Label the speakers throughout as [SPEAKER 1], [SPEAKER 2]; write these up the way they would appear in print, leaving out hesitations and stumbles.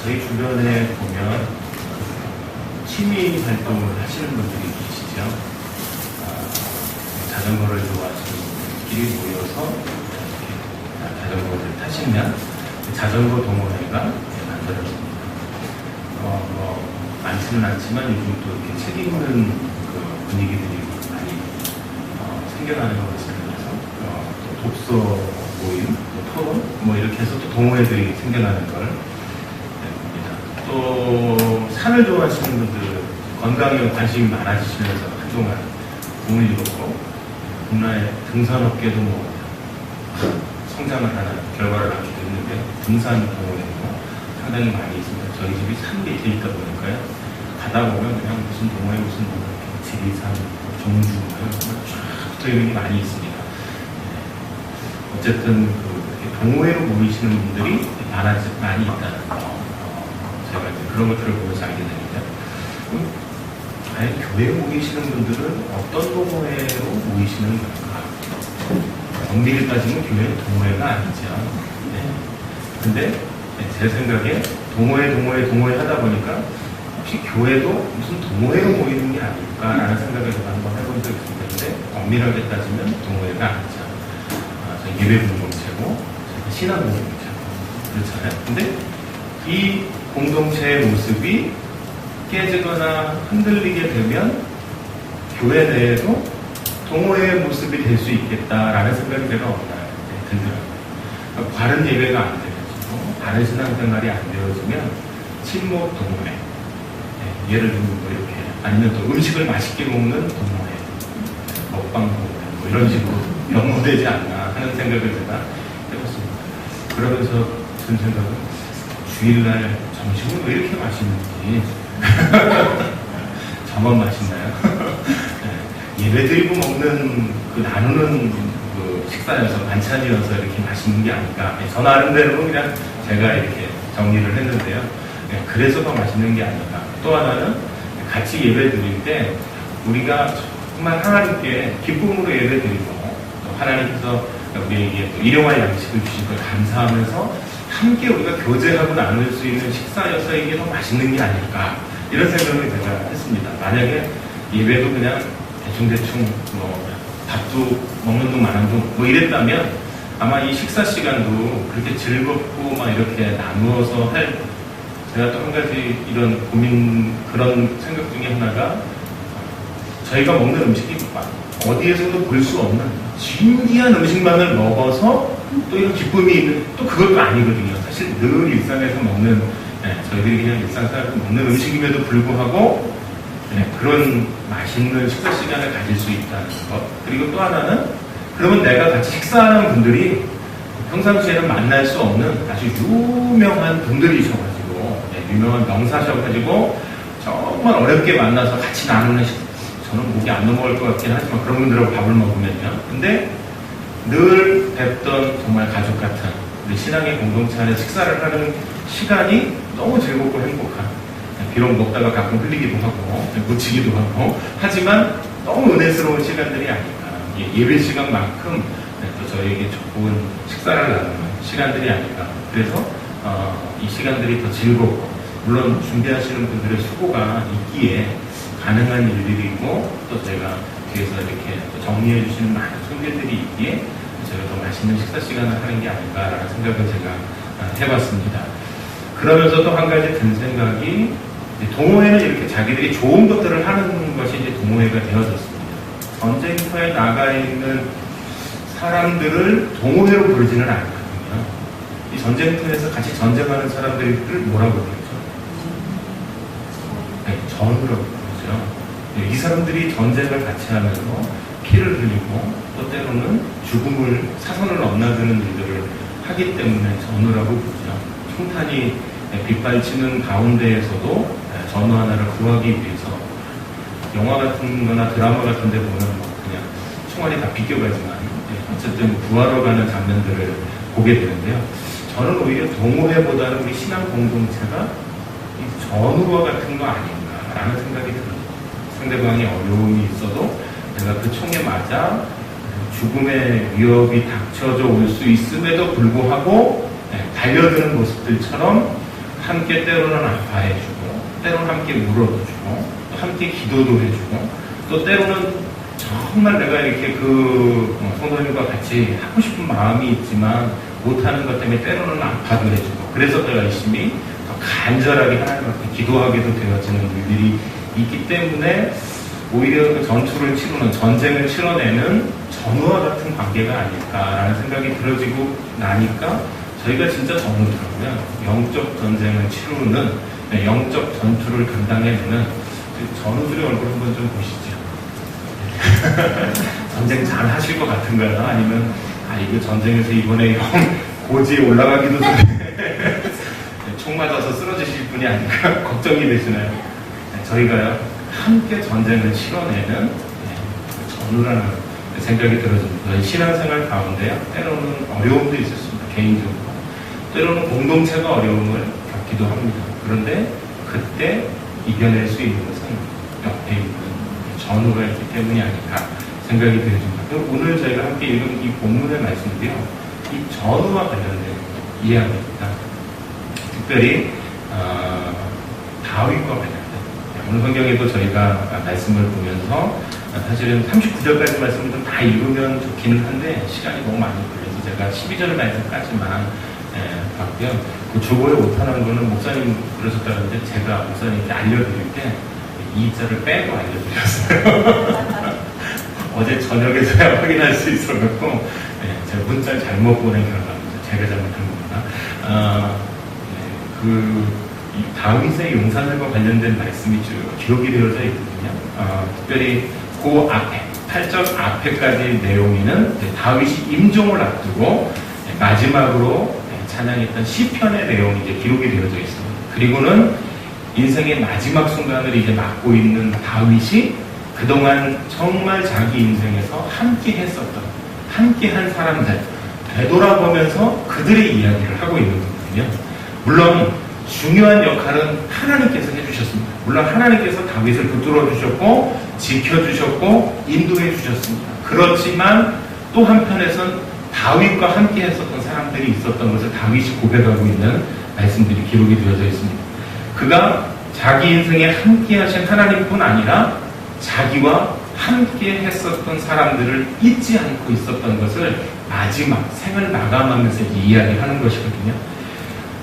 [SPEAKER 1] 저희 주변에 보면 취미 활동을 하시는 분들이 계시죠. 자전거를 좋아하시는 분들끼리 모여서 이렇게 자전거를 타시면 자전거 동호회가 만들어집니다. 많지는 않지만 요즘 또 이렇게 책 읽는 그 분위기들이 많이 생겨나는 것을 통해서 또 독서 모임, 또 토론, 뭐 이렇게 해서 또 동호회들이 생겨나는 걸 봅니다. 또 산을 좋아하시는 분들, 건강에 관심이 많아지시면서 한동안 꿈을 이뤘고, 국내 등산업계도 뭐 성장을 하는 결과를 낳기도 했는데, 등산 동호회도 상당히 많이 있습니다. 저희 집이 산 밑에 있다 보니까요. 가다 보면 그냥 무슨 동호회, 무슨 뭐 지리산, 종주, 쫙 붙어 있는 게 많이 있습니다. 어쨌든 동호회로 모이시는 분들이 많이 있다는 거, 제가 이제 그런 것들을 보면서 알게 됩니다. 과연 교회에 모이시는 분들은 어떤 동호회로 모이시는 걸까? 엄밀히 따지면 교회는 동호회가 아니죠. 네. 근데 제 생각에 동호회 하다 보니까 혹시 교회도 무슨 동호회로 모이는 게 아닐까라는 생각을 제가 한번 해본 적이 있는데, 엄밀하게 따지면 동호회가 아니죠. 예배 공동체고 신앙 공동체고 그렇잖아요. 근데 이 공동체의 모습이 깨지거나 흔들리게 되면 교회 내에도 동호회의 모습이 될 수 있겠다라는 생각이 제가 들더라고요. 바른 예배가 안 되어지고 바른 신앙생활이 안 되어지면 친목 동호회, 예를 들면 뭐 이렇게, 아니면 또 음식을 맛있게 먹는 동호회, 먹방 동호회, 뭐 이런 식으로 연구되지 않나 하는 생각을 제가 해봤습니다. 그러면서 든 생각은 주일날 점심을 왜 이렇게 맛있는지 저만 맛있나요? 예배 드리고 먹는 나누는 식사여서, 반찬이어서 이렇게 맛있는 게 아닐까. 저 나름대로 그냥 제가 이렇게 정리를 했는데요. 그래서 더 맛있는 게 아닐까. 또 하나는 같이 예배 드릴 때 우리가 정말 하나님께 기쁨으로 예배 드리고, 또 하나님께서 우리에게 또 일용할 양식을 주신 걸 감사하면서 함께 우리가 교제하고 나눌 수 있는 식사여서 이게 더 맛있는 게 아닐까. 이런 생각을 제가 했습니다. 만약에 예배도 그냥 대충 밥도 먹는 둥 마는 둥 뭐 이랬다면 아마 이 식사 시간도 그렇게 즐겁고 막 이렇게 나누어서 할, 제가 또 한 가지 이런 고민, 그런 생각 중에 하나가, 저희가 먹는 음식이 어디에서도 볼 수 없는 신기한 음식만을 먹어서 또 이런 기쁨이 있는, 또 그것도 아니거든요. 사실 늘 일상에서 먹는, 저희들이 그냥 일상생활에서 먹는 음식임에도 불구하고 그런 맛있는 식사 시간을 가질 수 있다는 것. 그리고 또 하나는, 그러면 내가 같이 식사하는 분들이 평상시에는 만날 수 없는 아주 유명한 분들이셔가지고, 유명한 명사셔가지고 정말 어렵게 만나서 같이 나누는 저는 목이 안 넘어갈 것 같긴 하지만 그런 분들하고 밥을 먹으면요. 근데 늘 뵙던 정말 가족 같은 우리 신앙의 공동체 안에 식사를 하는 시간이 너무 즐겁고 행복한, 비록 먹다가 가끔 흘리기도 하고 묻히기도 하고 하지만 너무 은혜스러운 시간들이 아닐까. 예배 시간만큼 또 저희에게 좋은 식사를 나누는 시간들이 아닐까. 그래서 이 시간들이 더 즐겁고, 물론 준비하시는 분들의 수고가 있기에 가능한 일들이고, 또 제가 뒤에서 이렇게 정리해 주시는 많은 손님들이 있기에 제가 더 맛있는 식사 시간을 하는 게 아닌가라는 생각을 제가 해봤습니다. 그러면서 또 한 가지 든 생각이, 동호회는 이렇게 자기들이 좋은 것들을 하는 것이 이제 동호회가 되어졌습니다. 전쟁터에 나가 있는 사람들을 동호회로 부르지는 않거든요. 이 전쟁터에서 같이 전쟁하는 사람들을 뭐라고 그러죠? 전우라고 그러죠. 이 사람들이 전쟁을 같이 하면서 피를 흘리고, 또 때로는 죽음을, 사선을 넘나드는 일들을 하기 때문에 전우라고 부르죠. 총탄이 빗발치는 가운데에서도 전우 하나를 구하기 위해서, 영화 같은 거나 드라마 같은 데 보면 그냥 총알이 다 비껴가지만 어쨌든 구하러 가는 장면들을 보게 되는데요. 저는 오히려 동호회보다는 우리 신앙 공동체가 이 전우와 같은 거 아닌가라는 생각이 듭니다. 상대방이 어려움이 있어도 내가 그 총에 맞아 죽음의 위협이 닥쳐져 올 수 있음에도 불구하고 달려드는 모습들처럼 함께 때로는 아파해주고, 때로는 함께 울어도 주고, 또 함께 기도도 해주고, 또 때로는 정말 내가 이렇게 성도님과 같이 하고 싶은 마음이 있지만 못하는 것 때문에 때로는 아파도 해주고, 그래서 더 열심히 더 간절하게 하나님 앞에 기도하게도 되어지는 일들이 있기 때문에 오히려 그 전투를 치르는, 전쟁을 치러내는 전우와 같은 관계가 아닐까라는 생각이 들어지고 나니까 저희가 진짜 전우더라고요. 영적 전쟁을 치르는, 영적 전투를 감당해내는 그 전우들의 얼굴 한번 좀 보시죠. 전쟁 잘 하실 것 같은가요? 아니면 이거 전쟁에서 이번에 고지에 올라가기도 전에 총 맞아서 쓰러지실 분이 아닐까 걱정이 되시나요? 저희가요 함께 전쟁을 치러내는 전우라는 생각이 들어집니다. 신앙생활 가운데요 때로는 어려움도 있었습니다. 개인적으로 때로는 공동체가 어려움을 겪기도 합니다. 그런데 그때 이겨낼 수 있는 것은 옆에 있는 전우가 있기 때문이 아닐까 생각이 되어집니다. 오늘 저희가 함께 읽은 이 본문의 말씀도요 이 전우와 관련된 이야기입니다. 특별히 다윗과 관련된, 오늘 성경에도 저희가 말씀을 보면서 사실은 39절까지 말씀을 좀 다 읽으면 좋기는 한데 시간이 너무 많이 걸려서 제가 12절 말씀까지만 봤고요. 그 주보에 못하는 거는 목사님 그러셨다는데 제가 목사님께 알려드릴 때 이 자를 빼고 알려드렸어요. 어제 저녁에서야 확인할 수 있어갖고 제가 문자를 잘못 보낸 결과입니다. 제가 잘못한 겁니다. 이 다윗의 용사들과 관련된 말씀이 쭉 기록이 되어져 있거든요. 특별히 그 앞에 8절 앞에까지 내용에는 다윗이 임종을 앞두고 마지막으로 찬양했던 시편의 내용이 이제 기록이 되어져 있습니다. 그리고는 인생의 마지막 순간을 이제 맞고 있는 다윗이 그동안 정말 자기 인생에서 함께 했었던, 함께 한 사람들 되돌아보면서 그들의 이야기를 하고 있는 거거든요. 물론 중요한 역할은 하나님께서 해주셨습니다. 물론 하나님께서 다윗을 붙들어 주셨고 지켜주셨고 인도해 주셨습니다. 그렇지만 또 한편에선 다윗과 함께 했었던 사람들이 있었던 것을 다윗이 고백하고 있는 말씀들이 기록이 되어져 있습니다. 그가 자기 인생에 함께 하신 하나님뿐 아니라 자기와 함께 했었던 사람들을 잊지 않고 있었던 것을 마지막 생을 마감하면서 이야기하는 것이거든요.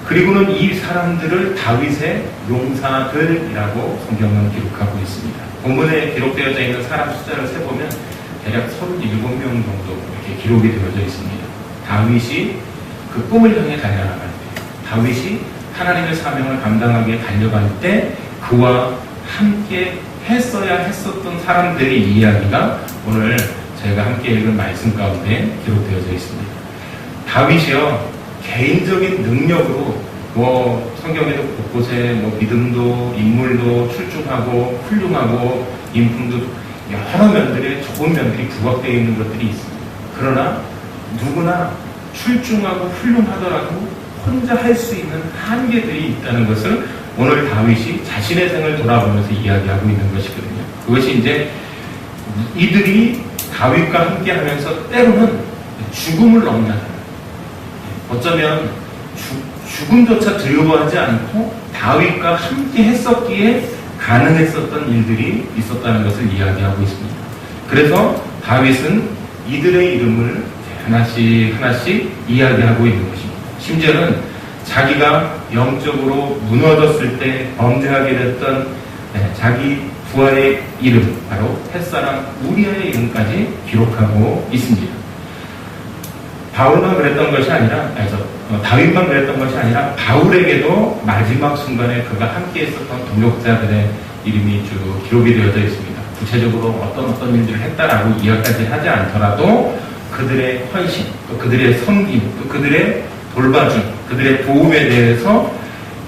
[SPEAKER 1] 그리고는 이 사람들을 다윗의 용사들이라고 성경은 기록하고 있습니다. 본문에 기록되어져 있는 사람 숫자를 세보면 대략 37명 정도 이렇게 기록이 되어져 있습니다. 다윗이 그 꿈을 향해 달려나갈 때, 다윗이 하나님의 사명을 감당하게 달려갈 때 그와 함께 했어야 했었던 사람들의 이야기가 오늘 저희가 함께 읽은 말씀 가운데 기록되어져 있습니다. 다윗이요 개인적인 능력으로 성경에도 곳곳에 믿음도 인물도 출중하고 훌륭하고 인품도 여러 면들의 좋은 면들이 부각되어 있는 것들이 있습니다. 그러나 누구나 출중하고 훌륭하더라도 혼자 할 수 있는 한계들이 있다는 것을 오늘 다윗이 자신의 생을 돌아보면서 이야기하고 있는 것이거든요. 그것이 이제 이들이 다윗과 함께 하면서 때로는 죽음을 넘나드는, 어쩌면 죽음조차 두려워하지 않고 다윗과 함께 했었기에 가능했었던 일들이 있었다는 것을 이야기하고 있습니다. 그래서 다윗은 이들의 이름을 하나씩 하나씩 이야기하고 있는 것입니다. 심지어는 자기가 영적으로 무너졌을 때 범죄하게 됐던 자기 부하의 이름, 바로 햇사람 우리아의 이름까지 기록하고 있습니다. 바울만 그랬던 것이 아니라, 다윗만 그랬던 것이 아니라 바울에게도 마지막 순간에 그가 함께 했었던 동역자들의 이름이 쭉 기록이 되어져 있습니다. 구체적으로 어떤 일들을 했다라고 이야기까지 하지 않더라도 그들의 헌신, 또 그들의 섬김, 또 그들의 돌봐줌, 그들의 도움에 대해서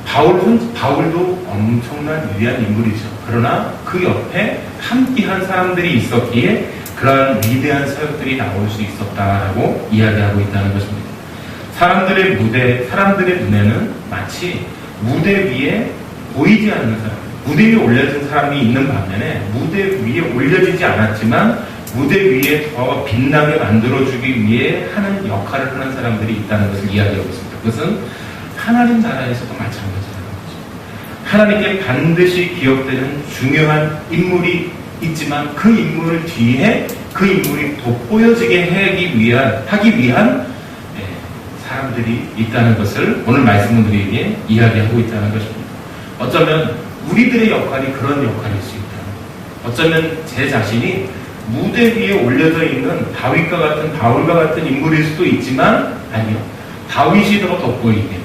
[SPEAKER 1] 바울도 엄청난 위대한 인물이죠. 그러나 그 옆에 함께한 사람들이 있었기에 그러한 위대한 사역들이 나올 수 있었다라고 이야기하고 있다는 것입니다. 사람들의 눈에는 마치 무대 위에 보이지 않는 사람, 무대 위에 올려진 사람이 있는 반면에 무대 위에 올려지지 않았지만 무대 위에 더 빛나게 만들어주기 위해 하는 역할을 하는 사람들이 있다는 것을 이야기하고 있습니다. 그것은 하나님 나라에서도 마찬가지입니다. 하나님께 반드시 기억되는 중요한 인물이 있지만 그 인물 뒤에 그 인물이 돋보여지게 하기 위한 사람들이 있다는 것을 오늘 말씀은 우리에게 이야기하고 있다는 것입니다. 어쩌면 우리들의 역할이 그런 역할일 수 있다. 어쩌면 제 자신이 무대 위에 올려져 있는 다윗과 같은 바울과 같은 인물일 수도 있지만 아니요. 다윗이 더 돋보이게,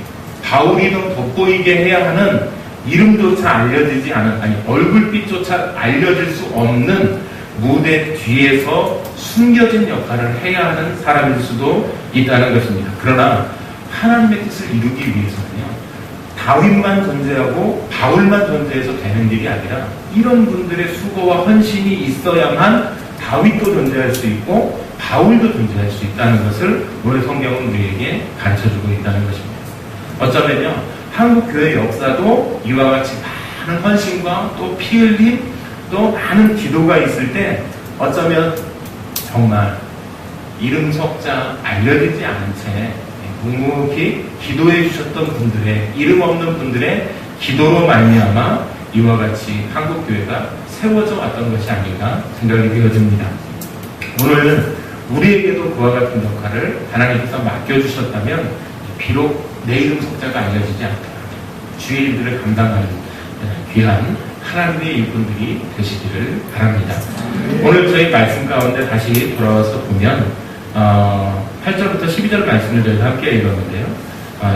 [SPEAKER 1] 바울이 더 돋보이게 해야 하는 이름조차 알려지지 않은, 얼굴빛조차 알려질 수 없는 무대 뒤에서 숨겨진 역할을 해야 하는 사람일 수도 있다는 것입니다. 그러나 하나님의 뜻을 이루기 위해서는요, 다윗만 존재하고 바울만 존재해서 되는 일이 아니라 이런 분들의 수고와 헌신이 있어야만 다윗도 존재할 수 있고 바울도 존재할 수 있다는 것을 오늘 성경은 우리에게 가르쳐주고 있다는 것입니다. 어쩌면요, 한국 교회 역사도 이와 같이 많은 헌신과 또 피 흘림, 또 많은 기도가 있을 때 어쩌면 정말 이름 석자 알려지지 않은 채 묵묵히 기도해 주셨던 분들의, 이름 없는 분들의 기도로 말미암아 이와 같이 한국 교회가 세워져 왔던 것이 아닌가 생각이 되어집니다. 오늘은 우리에게도 그와 같은 역할을 하나님께서 맡겨주셨다면 비록 내 이름 석자가 알려지지 않더라도 주의 일들을 감당하는 귀한 하나님의 일꾼들이 되시기를 바랍니다. 오늘 저희 말씀 가운데 다시 돌아와서 보면 8절부터 12절 말씀을 저희가 함께 읽었는데요.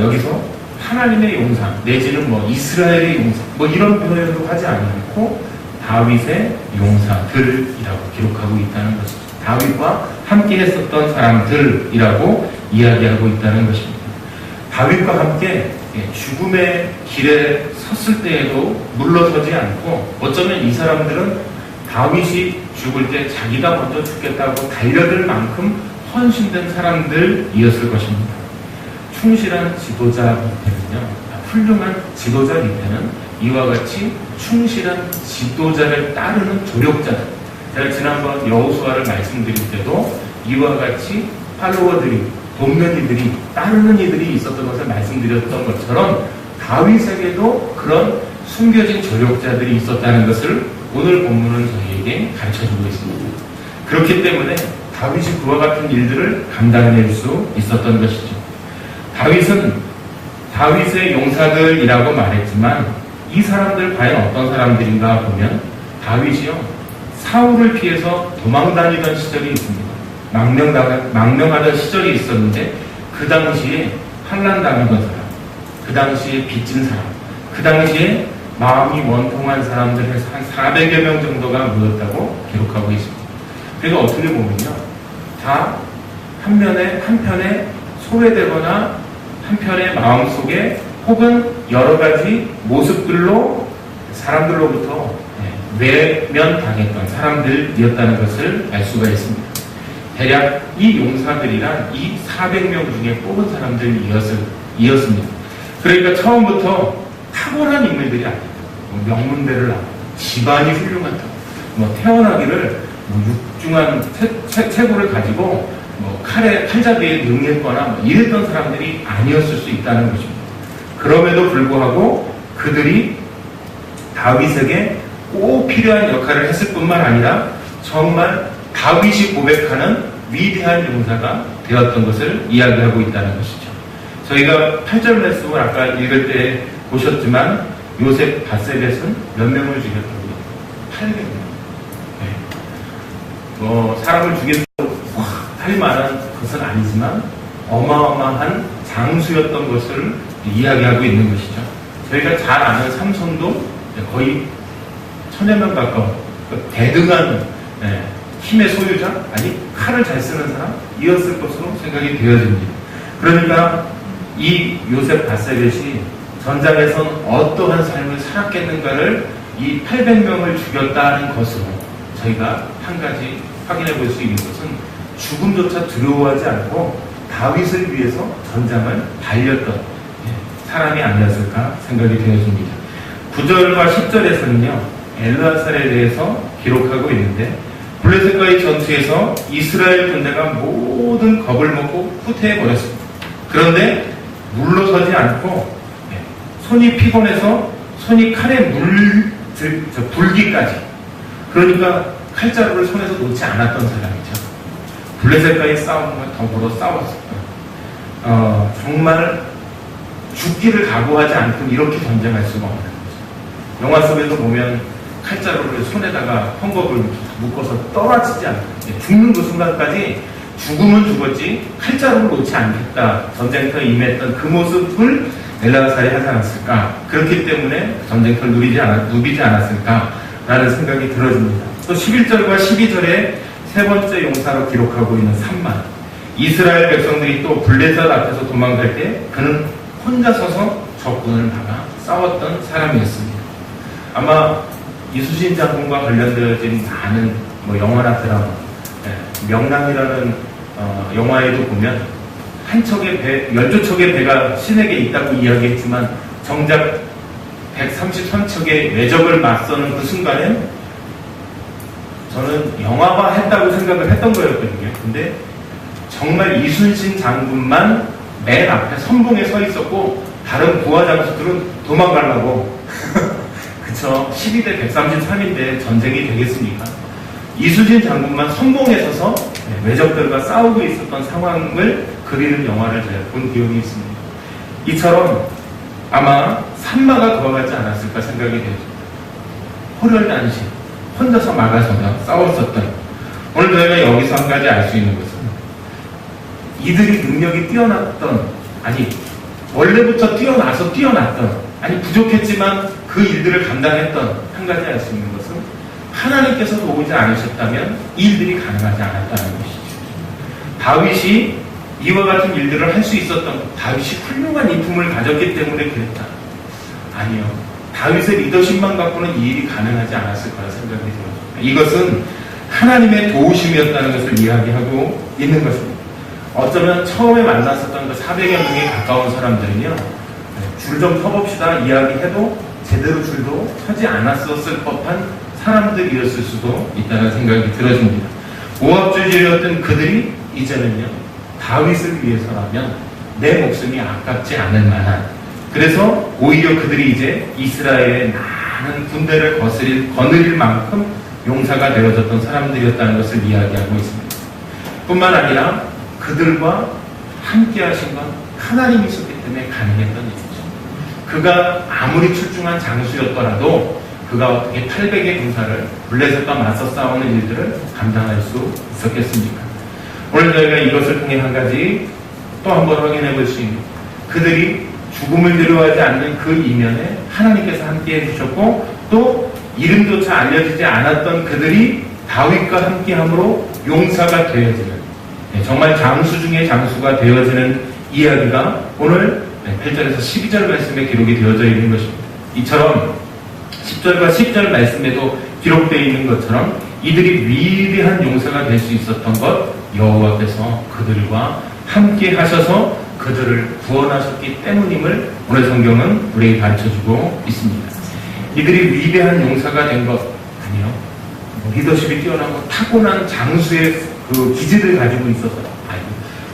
[SPEAKER 1] 여기서 하나님의 용사 내지는 이스라엘의 용사 이런 표현으로 하지 않고 다윗의 용사들이라고 기록하고 있다는 것이죠. 다윗과 함께 했었던 사람들이라고 이야기하고 있다는 것입니다. 다윗과 함께 죽음의 길에 섰을 때에도 물러서지 않고 어쩌면 이 사람들은 다윗이 죽을 때 자기가 먼저 죽겠다고 달려들 만큼 헌신된 사람들이었을 것입니다. 충실한 지도자 밑에는요, 훌륭한 지도자 밑에는 이와 같이 충실한 지도자를 따르는 조력자들. 제가 지난번 여호수아를 말씀드릴 때도 이와 같이 팔로워들이, 동면이들이, 따르는 이들이 있었던 것을 말씀드렸던 것처럼 다윗에게도 그런 숨겨진 조력자들이 있었다는 것을 오늘 본문은 저희에게 가르쳐주고 있습니다. 그렇기 때문에 다윗이 그와 같은 일들을 감당해낼 수 있었던 것이죠. 다윗은 다윗의 용사들이라고 말했지만 이 사람들 과연 어떤 사람들인가 보면 다윗이요, 사울을 피해서 도망다니던 시절이 있습니다. 망명하던 시절이 있었는데 그 당시에 환난당하던 사람, 그 당시에 빚진 사람, 그 당시에 마음이 원통한 사람들 해서 한 400여 명 정도가 모였다고 기록하고 있습니다. 그래서 어떻게 보면요, 다 한편에 소외되거나 한편의 마음속에 혹은 여러 가지 모습들로 사람들로부터 외면당했던 사람들이었다는 것을 알 수가 있습니다. 대략 이 용사들이란 이 400명 중에 뽑은 사람들이었습니다. 그러니까 처음부터 탁월한 인물들이 아니다. 명문대를 나고 집안이 훌륭하다. 태어나기를 육중한 체구를 가지고 칼잡이에 능했거나 이랬던 사람들이 아니었을 수 있다는 것입니다. 그럼에도 불구하고 그들이 다윗에게 꼭 필요한 역할을 했을 뿐만 아니라 정말 다윗이 고백하는 위대한 용사가 되었던 것을 이야기하고 있다는 것이죠. 저희가 8절 말씀을 아까 읽을 때 보셨지만 요셉 바세벳은 몇 명을 죽였다고요? 800명. 사람을 죽였다고 할 만한 것은 아니지만 어마어마한 장수였던 것을 이야기하고 있는 것이죠. 저희가 잘 아는 삼손도 거의 1000여 명 가까운 대등한 힘의 소유자, 칼을 잘 쓰는 사람이었을 것으로 생각이 되어집니다. 그러니까 이 요셉 바세벳이 전장에선 어떠한 삶을 살았겠는가를 이 800명을 죽였다는 것으로 저희가 한 가지 확인해 볼 수 있는 것은 죽음조차 두려워하지 않고 다윗을 위해서 전장을 달렸던 사람이 아니었을까 생각이 되어집니다. 9절과 10절에서는요, 엘르아살에 대해서 기록하고 있는데 블레셋과의 전투에서 이스라엘 군대가 모든 겁을 먹고 후퇴해버렸습니다. 그런데 물러서지 않고 손이 피곤해서 손이 칼에 불기까지. 그러니까 칼자루를 손에서 놓지 않았던 사람이죠. 블레셋과의 싸움과 더불어 싸웠었던, 정말 죽기를 각오하지 않고 이렇게 전쟁할 수가 없는 거죠. 영화 속에서 보면 칼자루를 손에다가 헝겊을 묶어서 떨어지지 않고 죽는 그 순간까지 죽으면 죽었지 칼자루를 놓지 않겠다 전쟁터에 임했던 그 모습을 엘르아살이 하지 않았을까. 그렇기 때문에 전쟁터를 누비지 않았을까라는 생각이 들어집니다. 또 11절과 12절에 세 번째 용사로 기록하고 있는 삼만, 이스라엘 백성들이 또 블레셋 앞에서 도망갈 때 그는 혼자 서서 적군을 막아 싸웠던 사람이었습니다. 아마 이수신 장군과 관련되어진 많은 영화나 드라마, 명랑이라는 영화에도 보면 한 척의 배, 12척의 배가 신에게 있다고 이야기했지만 정작 133척의 외적을 맞서는 그 순간에 저는 영화화 했다고 생각을 했던 거였거든요. 근데 정말 이순신 장군만 맨 앞에 선봉에 서 있었고 다른 부하 장수들은 도망가려고 그쵸, 12대 133인데 전쟁이 되겠습니까? 이순신 장군만 선봉에 서서 외적들과 싸우고 있었던 상황을 그리는 영화를 제가 본 기억이 있습니다. 이처럼 아마 산마가 거하지 않았을까 생각이 되죠. 호련단신 혼자서 막아서며 싸웠었던, 오늘 저희가 여기서 한 가지 알 수 있는 것은 이들이 능력이 뛰어났던, 아니 원래부터 뛰어났던, 아니 부족했지만 그 일들을 감당했던 한 가지 알 수 있는 것은 하나님께서 도우지 않으셨다면 이 일들이 가능하지 않았다는 것이죠. 다윗이 이와 같은 일들을 할 수 있었던, 다윗이 훌륭한 인품을 가졌기 때문에 그랬다. 아니요. 다윗의 리더십만 갖고는 이 일이 가능하지 않았을 거라 생각이 들어요. 이것은 하나님의 도우심이었다는 것을 이야기하고 있는 것입니다. 어쩌면 처음에 만났었던 그 400여 명에 가까운 사람들은요, 줄 좀 서봅시다 이야기해도 제대로 줄도 서지 않았었을 법한 사람들이었을 수도 있다는 생각이 들어집니다. 모압주지였던 그들이 이제는요, 다윗을 위해서라면 내 목숨이 아깝지 않을 만한, 그래서 오히려 그들이 이제 이스라엘의 많은 군대를 거느릴 만큼 용사가 되어졌던 사람들이었다는 것을 이야기하고 있습니다. 뿐만 아니라 그들과 함께 하신 건 하나님이셨기 때문에 가능했던 일이죠. 그가 아무리 출중한 장수였더라도 그가 어떻게 800의 군사를 블레셋과 맞서 싸우는 일들을 감당할 수 있었겠습니까? 오늘 저희가 이것을 통해 한 가지 또 한 번 확인해 볼 수 있는, 그들이 죽음을 두려워하지 않는 그 이면에 하나님께서 함께 해주셨고, 또 이름조차 알려지지 않았던 그들이 다윗과 함께함으로 용사가 되어지는, 정말 장수 중에 장수가 되어지는 이야기가 오늘 8절에서 12절 말씀에 기록이 되어져 있는 것입니다. 이처럼 10절과 12절 말씀에도 기록되어 있는 것처럼 이들이 위대한 용사가 될 수 있었던 것, 여호와께서 그들과 함께 하셔서 그들을 구원하셨기 때문임을 오늘 성경은 우리에게 가르쳐주고 있습니다. 이들이 위대한 용사가 된 것, 아니요, 리더십이 뛰어나고 타고난 장수의 그 기질을 가지고 있어서, 아니요,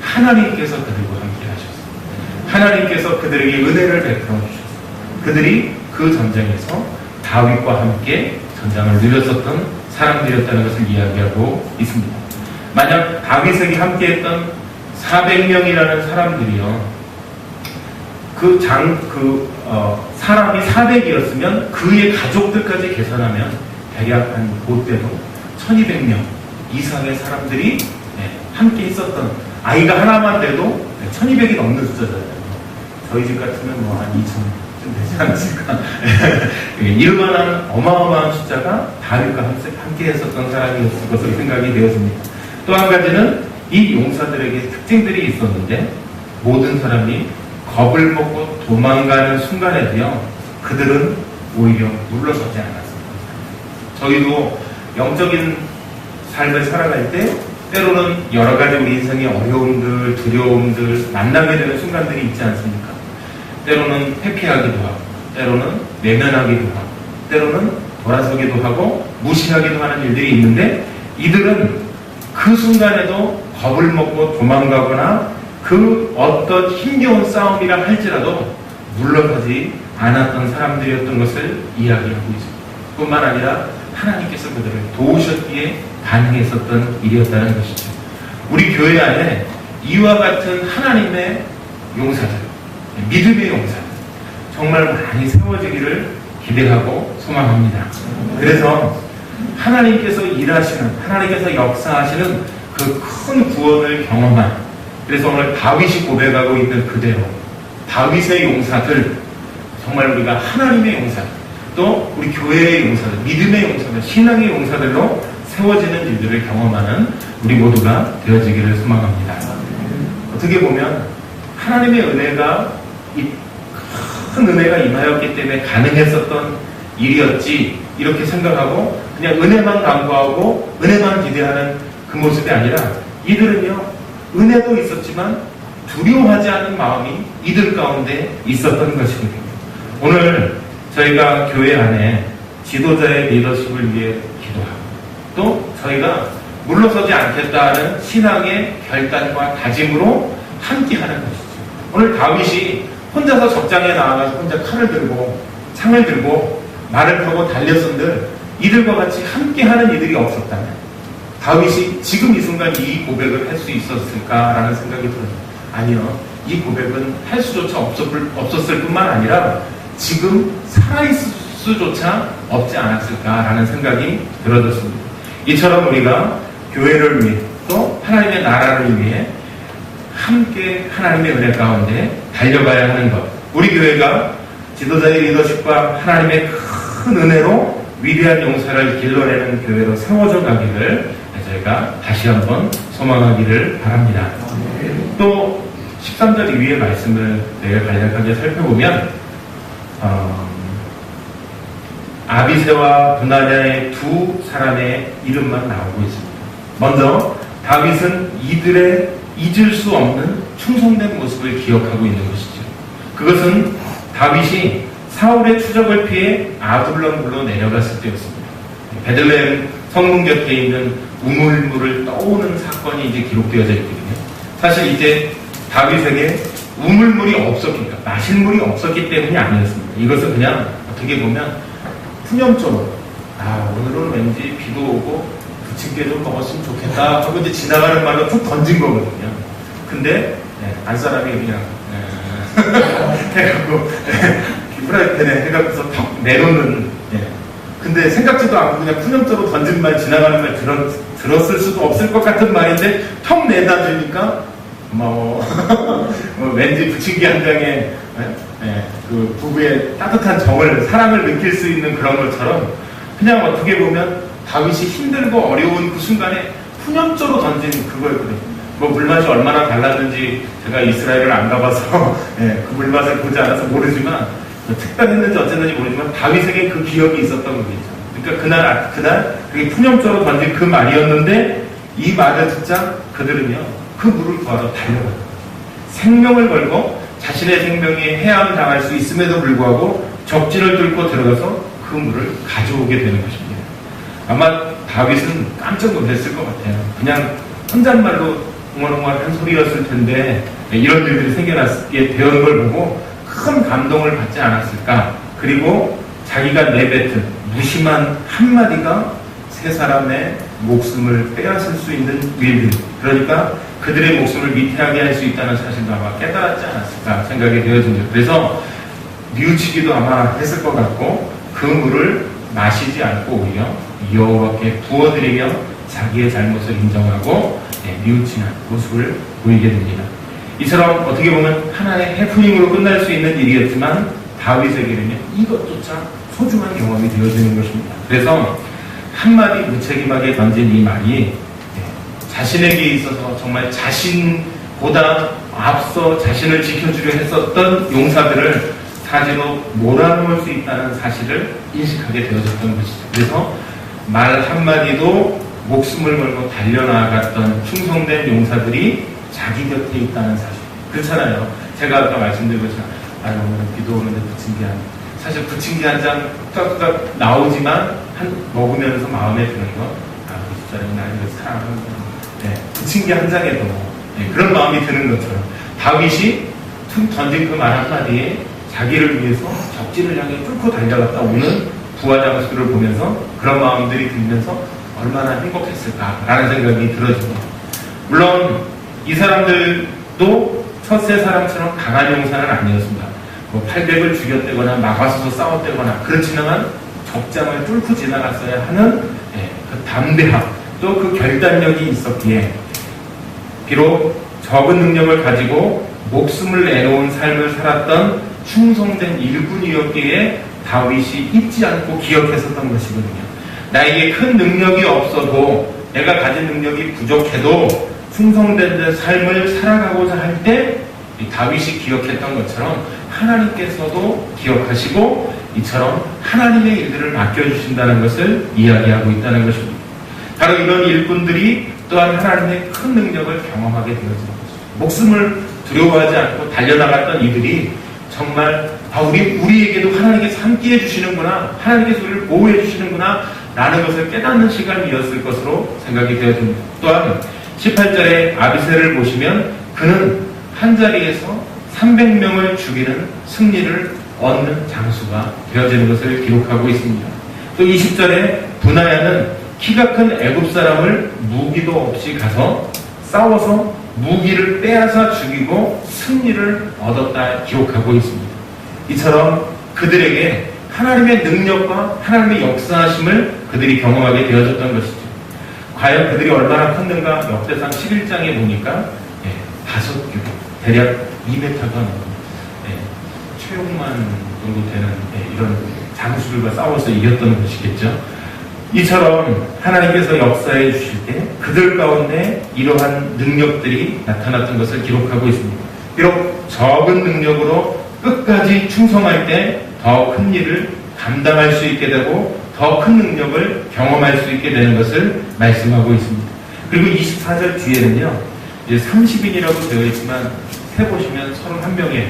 [SPEAKER 1] 하나님께서 그들과 함께 하셨어요. 하나님께서 그들에게 은혜를 베풀어 주셨어요. 그들이 그 전쟁에서 다윗과 함께 전장을 누렸었던 사람들이었다는 것을 이야기하고 있습니다. 만약 다윗에게 함께했던 400명이라는 사람들이요, 사람이 400이었으면 그의 가족들까지 계산하면 대략 한 그때도 1200명 이상의 사람들이 함께 있었던, 아이가 하나만 돼도 1200이 넘는 숫자잖아요. 저희 집 같으면 뭐 한 2000쯤 되지 않을까. 이만한 어마어마한 숫자가 다윗과 함께 했었던 사람이었을 것으로 생각이 되었습니다. 또 한 가지는 이 용사들에게 특징들이 있었는데, 모든 사람이 겁을 먹고 도망가는 순간에도요, 그들은 오히려 물러서지 않았습니다. 저희도 영적인 삶을 살아갈 때 때로는 여러 가지 우리 인생의 어려움들, 두려움들 만나게 되는 순간들이 있지 않습니까? 때로는 회피하기도 하고, 때로는 내면하기도 하고, 때로는 돌아서기도 하고 무시하기도 하는 일들이 있는데, 이들은 그 순간에도 겁을 먹고 도망가거나 그 어떤 힘겨운 싸움이라 할지라도 물러서지 않았던 사람들이었던 것을 이야기하고 있습니다. 뿐만 아니라 하나님께서 그들을 도우셨기에 가능했었던 일이었다는 것이죠. 우리 교회 안에 이와 같은 하나님의 용사들, 믿음의 용사들 정말 많이 세워지기를 기대하고 소망합니다. 그래서 하나님께서 일하시는, 하나님께서 역사하시는 그 큰 구원을 경험한, 그래서 오늘 다윗이 고백하고 있는 그대로 다윗의 용사들, 정말 우리가 하나님의 용사들, 또 우리 교회의 용사들, 믿음의 용사들, 신앙의 용사들로 세워지는 일들을 경험하는 우리 모두가 되어지기를 소망합니다. 어떻게 보면 하나님의 은혜가, 큰 은혜가 임하였기 때문에 가능했었던 일이었지, 이렇게 생각하고 그냥 은혜만 간구하고 은혜만 기대하는 그 모습이 아니라, 이들은요 은혜도 있었지만 두려워하지 않는 마음이 이들 가운데 있었던 것이거든요. 오늘 저희가 교회 안에 지도자의 리더십을 위해 기도하고, 또 저희가 물러서지 않겠다는 신앙의 결단과 다짐으로 함께하는 것이죠. 오늘 다윗이 혼자서 적장에 나와서 혼자 칼을 들고 창을 들고 말을 타고 달렸은들 이들과 같이 함께하는 이들이 없었다면 다윗이 지금 이 순간 이 고백을 할 수 있었을까라는 생각이 들어요. 아니요, 이 고백은 할 수조차 없었을 뿐만 아니라 지금 살아있을 수조차 없지 않았을까라는 생각이 들어졌습니다. 이처럼 우리가 교회를 위해, 또 하나님의 나라를 위해 함께 하나님의 은혜 가운데 달려가야 하는 것, 우리 교회가 지도자의 리더십과 하나님의 큰 은혜로 위대한 용사를 길러내는 교회로 세워져 가기를 저희가 다시 한번 소망하기를 바랍니다. 또 13절 이후의 말씀을 내가 간략하게 살펴보면 아비새와 분하냐의 두 사람의 이름만 나오고 있습니다. 먼저 다윗은 이들의 잊을 수 없는 충성된 모습을 기억하고 있는 것이죠. 그것은 다윗이 사울의 추적을 피해 아둘람으로 내려갔을 때였습니다. 베들레헴 성문 곁에 있는 우물물을 떠오는 사건이 이제 기록되어져 있거든요. 사실 이제 다윗에게 우물물이 없었기까, 마실 물이 없었기 때문이 아니었습니다. 이것은 그냥 어떻게 보면 푸념적으로, 오늘은 왠지 비도 오고 부침개 좀 먹었으면 좋겠다 하고 이제 지나가는 말로 툭 던진 거거든요. 근데 안사람이 그냥 해갖고 프라이팬에 해갖고서 턱 내놓는, 근데 생각지도 않고 그냥 푸념적으로 던진 말, 지나가는 말 들었을 수도 없을 것 같은 말인데 턱 내다 주니까 왠지 부침개 한 장에 그 부부의 따뜻한 정을, 사랑을 느낄 수 있는 그런 것처럼 그냥 어떻게 보면 다윗이 힘들고 어려운 그 순간에 푸념적으로 던진 그거였거든요. 물맛이 얼마나 달랐는지 제가 이스라엘을 안 가봐서 그 물맛을 보지 않아서 모르지만, 특별했는지 어쨌는지 모르지만 다윗에게 그 기억이 있었던 거겠죠. 그러니까 그날 그게 푸념적으로 던진 그 말이었는데, 이 말을 듣자 그들은요 그 물을 구하러 달려가요. 생명을 걸고 자신의 생명이 해함당할 수 있음에도 불구하고 적진을 뚫고 들어가서 그 물을 가져오게 되는 것입니다. 아마 다윗은 깜짝 놀랐을 것 같아요. 그냥 혼잣말로 웅얼웅얼한 소리였을 텐데 이런 일들이 생겨나게 되는 걸 보고 큰 감동을 받지 않았을까. 그리고 자기가 내뱉은 무심한 한마디가 세 사람의 목숨을 빼앗을 수 있는 일들, 그러니까 그들의 목숨을 미태하게 할 수 있다는 사실도 아마 깨달았지 않았을까 생각이 되어집니다. 그래서 뉘우치기도 아마 했을 것 같고, 그 물을 마시지 않고 오히려 여호와께 부어드리며 자기의 잘못을 인정하고 뉘우치는 모습을 보이게 됩니다. 이처럼 어떻게 보면 하나의 해프닝으로 끝날 수 있는 일이었지만 다윗에게는요 이것조차 소중한 경험이 되어지는 것입니다. 그래서 한마디 무책임하게 던진 이 말이 자신에게 있어서 정말 자신보다 앞서 자신을 지켜주려 했었던 용사들을 사지로 몰아놓을 수 있다는 사실을 인식하게 되어졌던 것이죠. 그래서 말 한마디도 목숨을 걸고 달려나갔던 충성된 용사들이 자기 곁에 있다는 사실. 그렇잖아요. 제가 아까 말씀드린 것처럼 오늘은 비도 오는데 부침개 사실 부침개 한 장 뚝딱뚝딱 나오지만 먹으면서 마음에 드는 거, 이 사람이 나를 사랑하는 부침개 한 장에도 그런 마음이 드는 것처럼 다윗이 툭 던진 그 말 한마디에 자기를 위해서 적진을 향해 뚫고 달려갔다 오는 부하 장수를 보면서 그런 마음들이 들면서 얼마나 행복했을까라는 생각이 들어집니다. 물론 이 사람들도 첫세 사람처럼 강한 용사는 아니었습니다. 800을 죽였다거나 막아서서 싸웠다거나 그렇지만 적장을 뚫고 지나갔어야 하는 그 담대함 또 그 결단력이 있었기에 비록 적은 능력을 가지고 목숨을 내놓은 삶을 살았던 충성된 일꾼이었기에 다윗이 잊지 않고 기억했었던 것이거든요. 나에게 큰 능력이 없어도 내가 가진 능력이 부족해도 충성된 삶을 살아가고자 할 때 다윗이 기억했던 것처럼 하나님께서도 기억하시고 이처럼 하나님의 일들을 맡겨주신다는 것을 이야기하고 있다는 것입니다. 바로 이런 일꾼들이 또한 하나님의 큰 능력을 경험하게 되어지는 것입니다. 목숨을 두려워하지 않고 달려나갔던 이들이 정말 우리에게도 하나님께서 함께해 주시는구나, 하나님께서 우리를 보호해 주시는구나 라는 것을 깨닫는 시간이었을 것으로 생각이 되어집니다. 또한 18절에 아비새를 보시면 그는 한 자리에서 300명을 죽이는 승리를 얻는 장수가 되어지는 것을 기록하고 있습니다. 또 20절에 분하야는 키가 큰 애굽 사람을 무기도 없이 가서 싸워서 무기를 빼앗아 죽이고 승리를 얻었다 기록하고 있습니다. 이처럼 그들에게 하나님의 능력과 하나님의 역사하심을 그들이 경험하게 되어졌던 것이죠. 과연 그들이 얼마나 컸는가 역대상 11장에 보니까 5규 대략 2m가 넘는 최용만 정도 되는 이런 장수들과 싸워서 이겼던 것이겠죠. 이처럼 하나님께서 역사해 주실 때 그들 가운데 이러한 능력들이 나타났던 것을 기록하고 있습니다. 비록 적은 능력으로 끝까지 충성할 때 더 큰 일을 감당할 수 있게 되고 더 큰 능력을 경험할 수 있게 되는 것을 말씀하고 있습니다. 그리고 24절 뒤에는요, 이제 30인이라고 되어 있지만 세보시면 31명의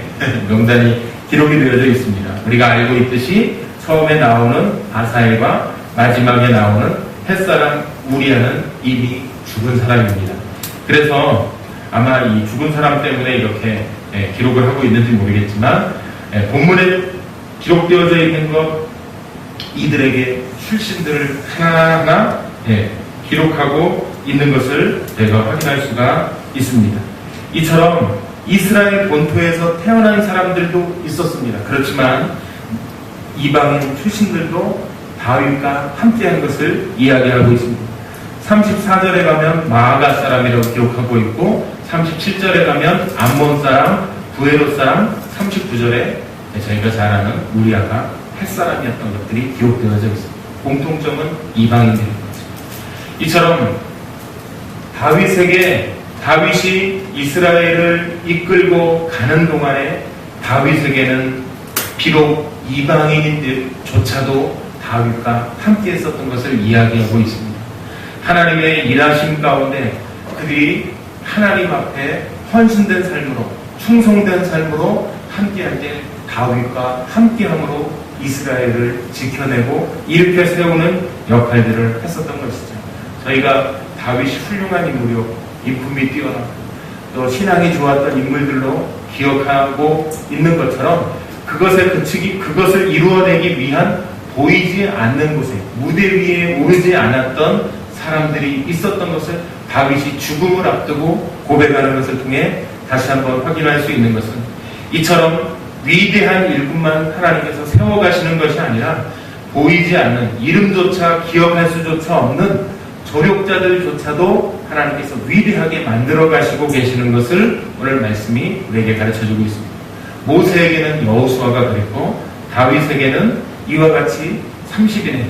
[SPEAKER 1] 명단이 기록이 되어져 있습니다. 우리가 알고 있듯이 처음에 나오는 아사엘과 마지막에 나오는 햇사람 우리아는 이미 죽은 사람입니다. 그래서 아마 이 죽은 사람 때문에 이렇게 기록을 하고 있는지 모르겠지만 본문에 기록되어져 있는 것 이들에게 출신들을 하나하나 기록하고 있는 것을 내가 확인할 수가 있습니다. 이처럼 이스라엘 본토에서 태어난 사람들도 있었습니다. 그렇지만 이방인 출신들도 다윗과 함께한 것을 이야기하고 있습니다. 34절에 가면 마아가 사람이라고 기록하고 있고 37절에 가면 암몬 사람, 부에롯 사람, 39절에 저희가 잘 아는 우리아가 햇 사람이었던 것들이 기록되어져 있습니다. 공통점은 이방인들인 거죠. 이처럼 다윗이 이스라엘을 이끌고 가는 동안에 다윗에게는 비록 이방인들조차도 다윗과 함께 했었던 것을 이야기하고 있습니다. 하나님의 일하심 가운데 그들이 하나님 앞에 헌신된 삶으로 충성된 삶으로 함께할 때 다윗과 함께함으로 이스라엘을 지켜내고 일으켜 세우는 역할들을 했었던 것이죠. 저희가 다윗이 훌륭한 인물이었고 인품이 뛰어나고 또 신앙이 좋았던 인물들로 기억하고 있는 것처럼 그것을 이루어내기 위한 보이지 않는 곳에 무대 위에 오르지 않았던 사람들이 있었던 것을 다윗이 죽음을 앞두고 고백하는 것을 통해 다시 한번 확인할 수 있는 것은 이처럼 위대한 일꾼만 하나님께서 세워가시는 것이 아니라 보이지 않는 이름조차 기억할 수조차 없는 조력자들조차도 하나님께서 위대하게 만들어 가시고 계시는 것을 오늘 말씀이 우리에게 가르쳐주고 있습니다. 모세에게는 여호수아가 그랬고 다윗에게는 이와 같이 37인의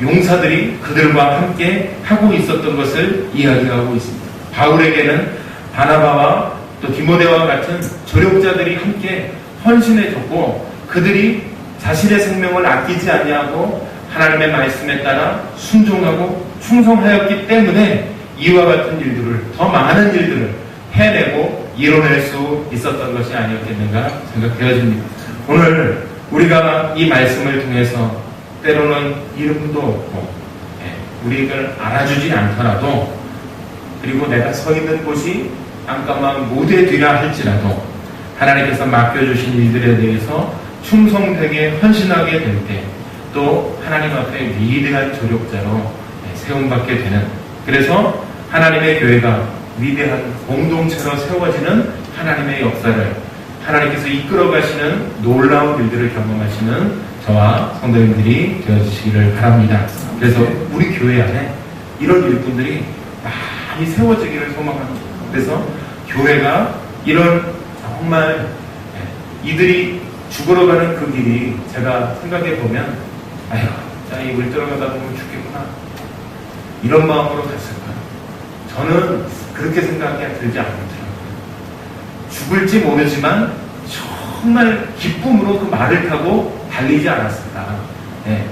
[SPEAKER 1] 용사들이 그들과 함께 하고 있었던 것을 이야기하고 있습니다. 바울에게는 바나바와 또 디모데와 같은 조력자들이 함께 헌신해줬고 그들이 자신의 생명을 아끼지 아니하고 하나님의 말씀에 따라 순종하고 충성하였기 때문에 이와 같은 일들을 더 많은 일들을 해내고 이뤄낼 수 있었던 것이 아니었겠는가 생각되어집니다. 오늘 우리가 이 말씀을 통해서 때로는 이름도 없고 우리를 알아주지 않더라도 그리고 내가 서 있는 곳이 잠깐만 무대 뒤라 할지라도 하나님께서 맡겨주신 일들에 대해서 충성되게 헌신하게 될 때 또 하나님 앞에 위대한 조력자로 세움받게 되는, 그래서 하나님의 교회가 위대한 공동체로 세워지는 하나님의 역사를, 하나님께서 이끌어 가시는 놀라운 일들을 경험하시는 저와 성도님들이 되어주시기를 바랍니다. 그래서 우리 교회 안에 이런 일꾼들이 많이 세워지기를 소망합니다. 그래서 교회가 이런 정말 이들이 죽어가는 그 길이, 제가 생각해 보면 아휴, 이 물 들어가다 보면 죽겠구나, 이런 마음으로 갔을까? 저는 그렇게 생각이 들지 않더라고요. 죽을지 모르지만 정말 기쁨으로 그 말을 타고 달리지 않았을까?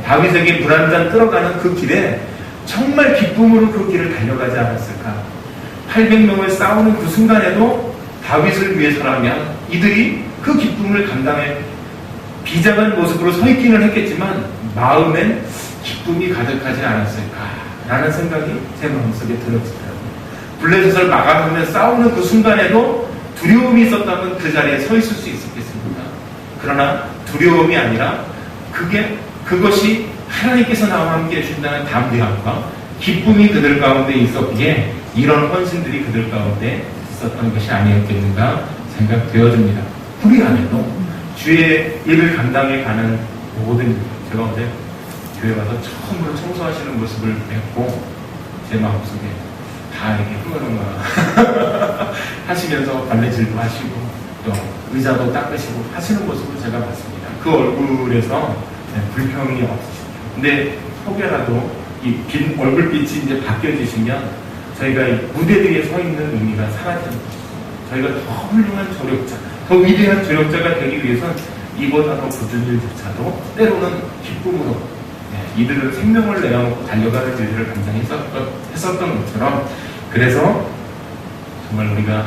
[SPEAKER 1] 다윗에게 물 한 잔 끌어가는 그 길에 정말 기쁨으로 그 길을 달려가지 않았을까? 800명을 싸우는 그 순간에도 다윗을 위해서라면 이들이 그 기쁨을 감당해 비장한 모습으로 서 있기는 했겠지만 마음엔 기쁨이 가득하지 않았을까라는 생각이 제 마음속에 들어지더라고요. 블레셋을 막아가며 싸우는 그 순간에도 두려움이 있었다면 그 자리에 서 있을 수 있었겠습니까? 그러나 두려움이 아니라 그것이 하나님께서 나와 함께 해주신다는 담대함과 기쁨이 그들 가운데 있었기에 이런 헌신들이 그들 가운데 있었던 것이 아니었겠는가 생각되어집니다. 우리 안에도 주의 일을 감당해 가는 모든, 제가 어제 교회 와서 처음으로 청소하시는 모습을 뵙고 제 마음속에 다 이렇게 흥얼흥얼 하시면서 발레질도 하시고 또 의자도 닦으시고 하시는 모습을 제가 봤습니다. 그 얼굴에서 불평이 없으시죠. 근데 혹여라도 이 빈 얼굴빛이 이제 바뀌어지시면 저희가 이 무대 위에 서 있는 의미가 사라지는 거죠. 저희가 더 훌륭한 조력자, 더 위대한 조력자가 되기 위해선 이보다 더 굳은 일조차도 때로는 기쁨으로 이들은 생명을 내어놓고 달려가는 일들을 감당했었던 것처럼, 그래서 정말 우리가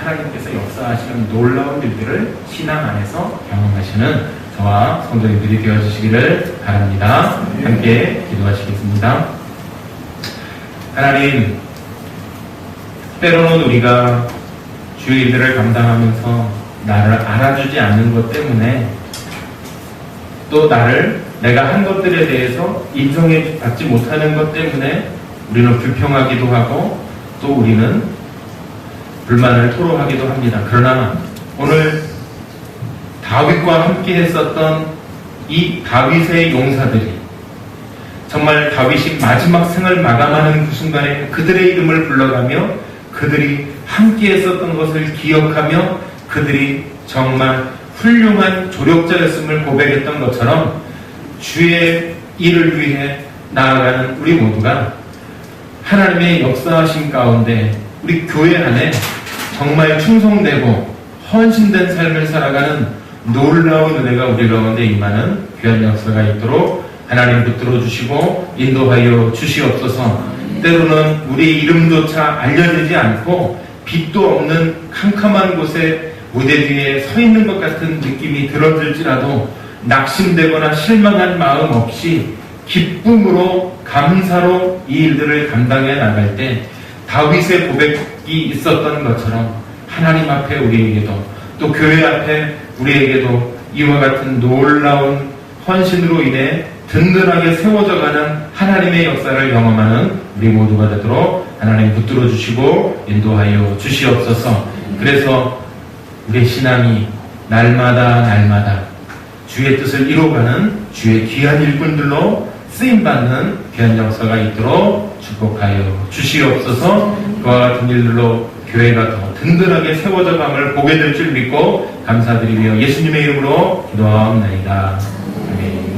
[SPEAKER 1] 하나님께서 역사하시는 놀라운 일들을 신앙 안에서 경험하시는 저와 성도님들이 되어주시기를 바랍니다. 함께 기도하시겠습니다. 하나님, 때로는 우리가 주의 일들을 감당하면서 나를 알아주지 않는 것 때문에 또 내가 한 것들에 대해서 인정해 받지 못하는 것 때문에 우리는 불평하기도 하고 또 우리는 불만을 토로하기도 합니다. 그러나 오늘 다윗과 함께 했었던 이 다윗의 용사들이 정말 다윗이 마지막 생을 마감하는 그 순간에 그들의 이름을 불러가며 그들이 함께 했었던 것을 기억하며 그들이 정말 훌륭한 조력자였음을 고백했던 것처럼 주의 일을 위해 나아가는 우리 모두가 하나님의 역사하심 가운데 우리 교회 안에 정말 충성되고 헌신된 삶을 살아가는 놀라운 은혜가 우리 가운데 임하는 귀한 역사가 있도록 하나님 붙들어 주시고 인도하여 주시옵소서. 때로는 우리 이름조차 알려지지 않고 빛도 없는 캄캄한 곳에 무대 뒤에 서 있는 것 같은 느낌이 들어들지라도 낙심되거나 실망한 마음 없이 기쁨으로 감사로 이 일들을 감당해 나갈 때 다윗의 고백이 있었던 것처럼 하나님 앞에 우리에게도 또 교회 앞에 우리에게도 이와 같은 놀라운 헌신으로 인해 든든하게 세워져가는 하나님의 역사를 경험하는 우리 모두가 되도록 하나님 붙들어 주시고 인도하여 주시옵소서. 그래서 우리의 신앙이 날마다 주의 뜻을 이루어가는 주의 귀한 일꾼들로 쓰임받는 귀한 역사가 있도록 축복하여 주시옵소서. 그와 같은 일들로 교회가 더 든든하게 세워져감을 보게 될 줄 믿고 감사드리며 예수님의 이름으로 기도하옵나이다. 아멘.